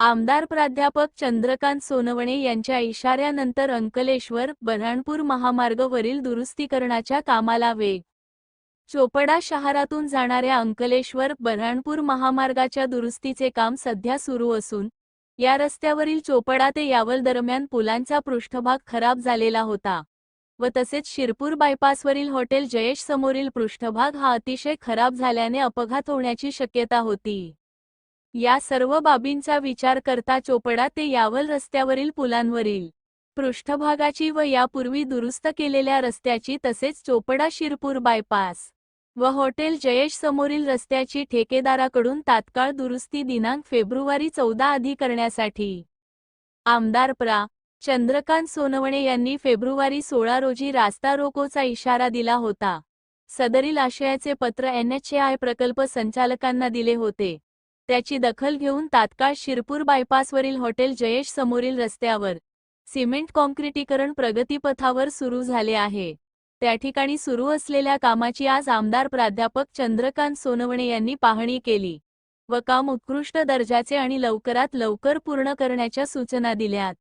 आमदार प्राध्यापक चंद्रकांत सोनवणे यांच्या इशाऱ्यानंतर अंकलेश्वर बऱ्हाणपूर महामार्गावरील दुरुस्तीकरणाच्या कामाला वेग. चोपडा शहरातून जाणाऱ्या अंकलेश्वर बऱ्हाणपूर महामार्गाच्या दुरुस्तीचे काम सध्या सुरू असून या रस्त्यावरील चोपडा ते यावल दरम्यान पुलांचा पृष्ठभाग खराब झालेला होता व तसेच शिरपूर बायपासवरील हॉटेल जयेश समोरील पृष्ठभाग हा अतिशय खराब झाल्याने अपघात होण्याची शक्यता होती. या सर्व बाबींचा विचार करता चोपडा ते यावल रस्त्यावरील पुलांवरील पृष्ठभागाची व यापूर्वी दुरुस्त केलेल्या रस्त्याची तसेच चोपडा शिरपूर बायपास व हॉटेल जयेश समोरील रस्त्याची ठेकेदाराकडून तात्काळ दुरुस्ती दिनांक फेब्रुवारी 14 आधी करण्यासाठी आमदार प्रा. चंद्रकांत सोनवणे यांनी फेब्रुवारी 16 रोजी रास्ता रोकोचा इशारा दिला होता. सदरील आशयाचे पत्र NHAI प्रकल्प संचालकांना दिले होते. त्याची दखल घेऊन तात्काळ शिरपूर बायपासवरील हॉटेल जयेश समोरील रस्त्यावर सिमेंट काँक्रिटीकरण प्रगतीपथावर सुरू झाले आहे. त्या ठिकाणी सुरू असलेल्या कामाची आज आमदार प्राध्यापक चंद्रकांत सोनवणे यांनी पाहणी केली व काम उत्कृष्ट दर्जाचे आणि लवकरात लवकर पूर्ण करण्याच्या सूचना दिल्यात.